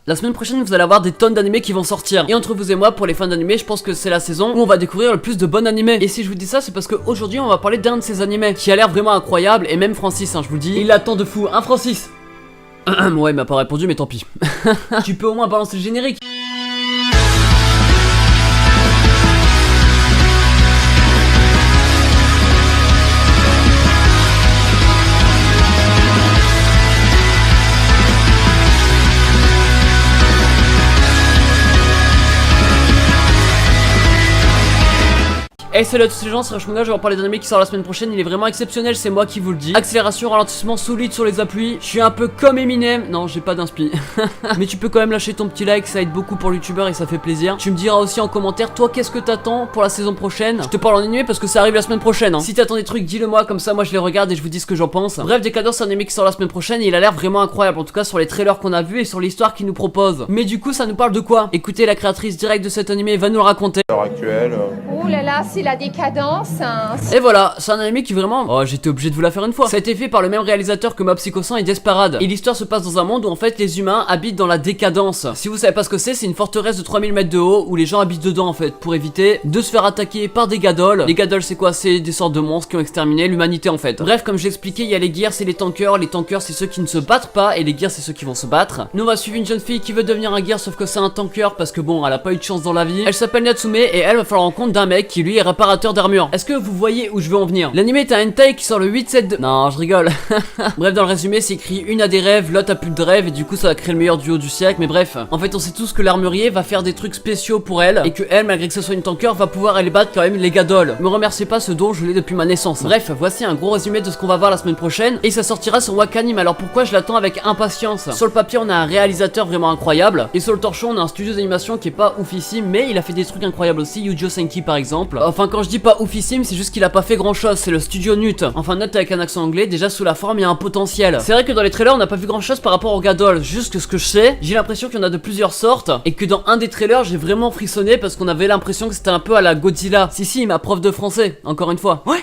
La semaine prochaine vous allez avoir des tonnes d'animés qui vont sortir. Et entre vous et moi, pour les fans d'animés, je pense que c'est la saison où on va découvrir le plus de bons animés. Et si je vous dis ça, c'est parce qu'aujourd'hui on va parler d'un de ces animés qui a l'air vraiment incroyable. Et même Francis, hein, je vous le dis, il attend de fou, hein Francis. Ouais, il m'a pas répondu, mais tant pis. Tu peux au moins balancer le générique. Hey salut à tous les gens, c'est Rashmonga, je vais vous parler d'un anime qui sort la semaine prochaine, il est vraiment exceptionnel, c'est moi qui vous le dis. Accélération, ralentissement solide sur les appuis, je suis un peu comme Eminem, non j'ai pas d'inspi. Mais tu peux quand même lâcher ton petit like, ça aide beaucoup pour le youtubeur et ça fait plaisir. Tu me diras aussi en commentaire, toi qu'est-ce que t'attends pour la saison prochaine. Je te parle en animé parce que ça arrive la semaine prochaine, hein. Si t'attends des trucs, dis-le moi, comme ça moi je les regarde et je vous dis ce que j'en pense. Bref, Décadence, c'est un anime qui sort la semaine prochaine et il a l'air vraiment incroyable, en tout cas sur les trailers qu'on a vus et sur l'histoire qu'il nous propose. Mais du coup ça nous parle de quoi? Écoutez, la créatrice directe de cet anime va nous le raconter. À l'heure actuelle. Ouh là là, c'est la décadence. Et voilà, c'est un anime qui vraiment... Oh, j'étais obligé de vous la faire une fois. Ça a été fait par le même réalisateur que Mob Psycho 100 et Desperate. Et l'histoire se passe dans un monde où en fait les humains habitent dans la décadence. Si vous savez pas ce que c'est une forteresse de 3000 mètres de haut où les gens habitent dedans en fait pour éviter de se faire attaquer par des gadoles. Les gadoles c'est quoi? C'est des sortes de monstres qui ont exterminé l'humanité en fait. Bref, comme j'ai expliqué, il y a les gears, c'est les tankers. Les tankers c'est ceux qui ne se battent pas et les gears c'est ceux qui vont se battre. Nous on va suivre une jeune fille qui veut devenir un gear sauf que c'est un tanker parce que bon, elle a pas eu de chance dans la vie. Elle s'appelle Natsume et elle va faire la rencontre d'un mec qui lui est réparateur d'armure. Est-ce que vous voyez où je veux en venir? L'anime est un hentai qui sort le 8-7 de... Non, je rigole. Bref, dans le résumé, c'est écrit une a des rêves, l'autre a plus de rêves et du coup ça va créer le meilleur duo du siècle. Mais bref, en fait on sait tous que l'armurier va faire des trucs spéciaux pour elle et que elle, malgré que ce soit une tanker, va pouvoir aller battre quand même les gadoles. Me remerciez pas, ce don je l'ai depuis ma naissance. Bref, voici un gros résumé de ce qu'on va voir la semaine prochaine et ça sortira sur Wakanim. Alors pourquoi je l'attends avec impatience? Sur le papier on a un réalisateur vraiment incroyable et sur le torchon on a un studio d'animation qui est pas oufissime mais il a fait des trucs incroyables aussi. Yujo Senki par exemple. Enfin quand je dis pas oufissime, c'est juste qu'il a pas fait grand chose, c'est le studio Nut. Enfin Nut avec un accent anglais, déjà sous la forme il y a un potentiel. C'est vrai que dans les trailers on n'a pas vu grand chose par rapport aux gadoles, juste que ce que je sais, j'ai l'impression qu'il y en a de plusieurs sortes et que dans un des trailers j'ai vraiment frissonné parce qu'on avait l'impression que c'était un peu à la Godzilla. Si, ma prof de français, encore une fois. Ouais.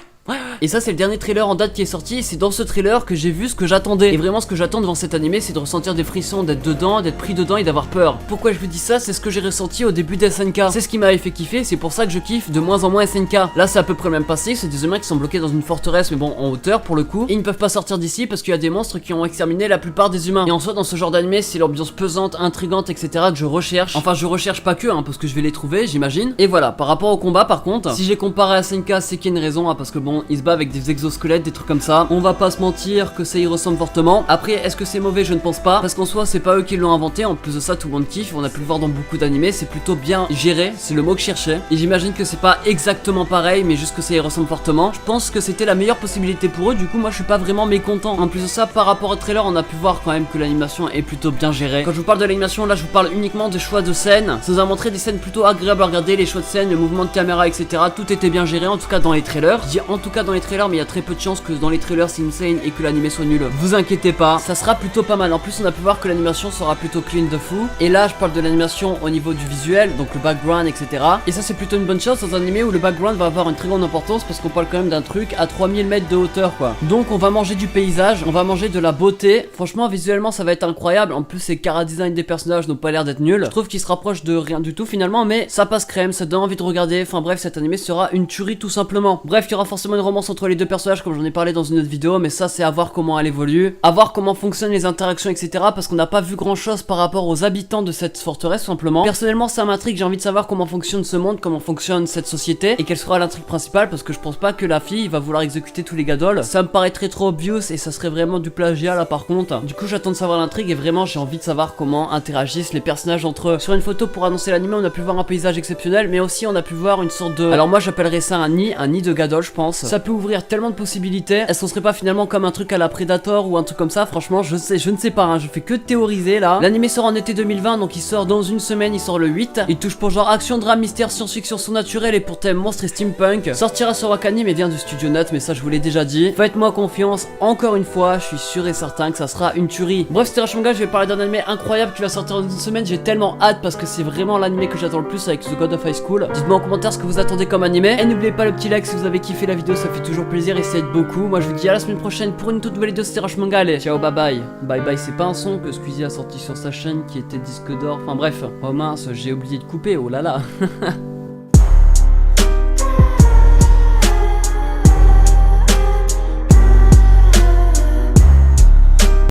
Et ça c'est le dernier trailer en date qui est sorti et c'est dans ce trailer que j'ai vu ce que j'attendais. Et vraiment ce que j'attends devant cet animé c'est de ressentir des frissons, d'être dedans, d'être pris dedans et d'avoir peur. Pourquoi je vous dis ça? C'est ce que j'ai ressenti au début d'SNK. C'est ce qui m'avait fait kiffer, c'est pour ça que je kiffe de moins en moins SNK. Là c'est à peu près le même passé, c'est des humains qui sont bloqués dans une forteresse mais bon en hauteur pour le coup. Et ils ne peuvent pas sortir d'ici parce qu'il y a des monstres qui ont exterminé la plupart des humains. Et en soi dans ce genre d'animé c'est l'ambiance pesante, intrigante etc que je recherche. Enfin je recherche pas que hein, parce que je vais les trouver j'imagine. Et voilà, par rapport au combat par contre, si j'ai comparé à SNK c'est qu'il y a une raison hein, parce que bon il se bat avec des exosquelettes, des trucs comme ça. On va pas se mentir que ça y ressemble fortement. Après, est-ce que c'est mauvais? Je ne pense pas. Parce qu'en soi, c'est pas eux qui l'ont inventé. En plus de ça, tout le monde kiffe. On a pu le voir dans beaucoup d'animés. C'est plutôt bien géré. C'est le mot que je cherchais. Et j'imagine que c'est pas exactement pareil, mais juste que ça y ressemble fortement. Je pense que c'était la meilleure possibilité pour eux. Du coup, moi, je suis pas vraiment mécontent. En plus de ça, par rapport au trailer, on a pu voir quand même que l'animation est plutôt bien gérée. Quand je vous parle de l'animation, là, je vous parle uniquement des choix de scènes. Ça nous a montré des scènes plutôt agréables à regarder. Les choix de scène, le mouvement de caméra, etc. Tout était bien géré. En tout cas, dans les trailers. Je dis en tout cas dans les trailers, mais il y a très peu de chances que dans les trailers c'est insane et que l'animé soit nul. Vous inquiétez pas, ça sera plutôt pas mal. En plus on a pu voir que l'animation sera plutôt clean de fou. Et là je parle de l'animation au niveau du visuel, donc le background etc. Et ça c'est plutôt une bonne chose dans un animé où le background va avoir une très grande importance parce qu'on parle quand même d'un truc à 3000 mètres de hauteur quoi. Donc on va manger du paysage, on va manger de la beauté. Franchement visuellement ça va être incroyable. En plus les chara design des personnages n'ont pas l'air d'être nuls. Je trouve qu'ils se rapprochent de rien du tout finalement, mais ça passe crème, ça donne envie de regarder. Enfin bref, cet animé sera une tuerie tout simplement. Bref, il y aura forcément une romance entre les deux personnages comme j'en ai parlé dans une autre vidéo, mais ça c'est à voir comment elle évolue, à voir comment fonctionnent les interactions etc. parce qu'on n'a pas vu grand chose par rapport aux habitants de cette forteresse simplement. Personnellement ça m'intrigue, j'ai envie de savoir comment fonctionne ce monde, comment fonctionne cette société et quelle sera l'intrigue principale parce que je pense pas que la fille va vouloir exécuter tous les gadoles. Ça me paraîtrait trop obvious et ça serait vraiment du plagiat là par contre. Du coup j'attends de savoir l'intrigue et vraiment j'ai envie de savoir comment interagissent les personnages entre eux. Sur une photo pour annoncer l'anime on a pu voir un paysage exceptionnel mais aussi on a pu voir une sorte de... Alors moi j'appellerais ça un nid de gadoles je pense. Ça peut ouvrir tellement de possibilités. Est-ce qu'on serait pas finalement comme un truc à la Predator ou un truc comme ça? Franchement je ne sais pas hein, je fais que théoriser là. L'anime sort en été 2020 donc il sort dans une semaine, il sort le 8. Il touche pour genre action, drame, mystère, science-fiction surnaturelle et pour thème monstre et steampunk. Sortira sur Wakanim et vient du studio Nut mais ça je vous l'ai déjà dit. Faites-moi confiance encore une fois, je suis sûr et certain que ça sera une tuerie. Bref c'était Rashmonga, je vais parler d'un anime incroyable qui va sortir dans une semaine. J'ai tellement hâte parce que c'est vraiment l'anime que j'attends le plus avec The God of High School. Dites-moi en commentaire ce que vous attendez comme anime et n'oubliez pas le petit like si vous avez kiffé la vidéo, ça fait fait toujours plaisir et ça aide beaucoup. Moi je vous dis à la semaine prochaine pour une toute nouvelle vidéo, c'était Rush Manga. Allez, ciao, bye bye. Bye bye, c'est pas un son que Squeezie a sorti sur sa chaîne qui était disque d'or. Enfin bref. Oh mince, j'ai oublié de couper, oh là là.